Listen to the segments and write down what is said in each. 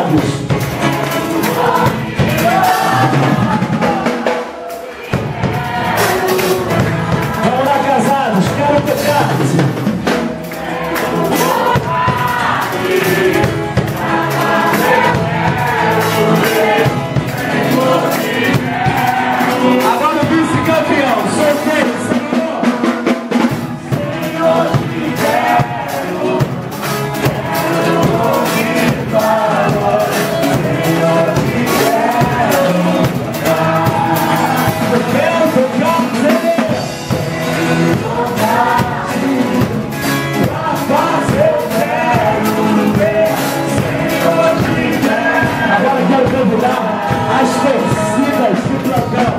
casados. Vamos lá, casados, quero tocar. Agora o vice-campeão, solteiro, Senhor. Senhor, te quero ouvir tua voz. Senhor, te quero tocar. Eu quero tocar você. Pra fazer eu quero ver. Senhor, te quero. Agora eu quero convidar as torcidas do Trocão.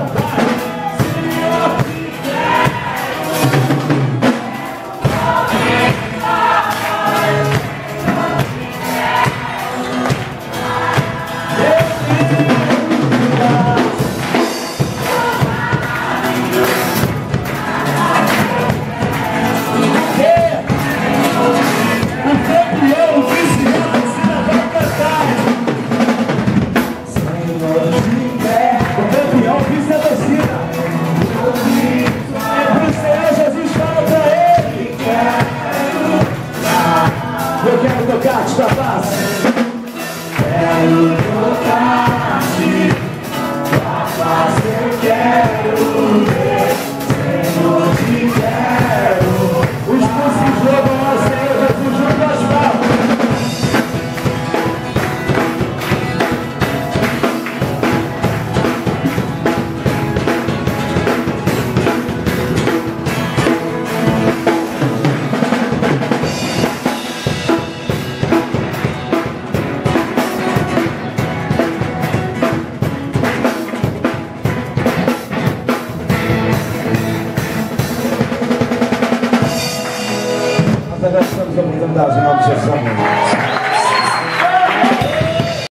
Eu quero tocar-te, rapaz. Quero tocar-te, rapaz, eu quero ver. Senhor, te quero. Os músicos jogam ao Senhor Jesus junto às palmas. Nós agradecemos a oportunidade em nome de Jesus. Amém.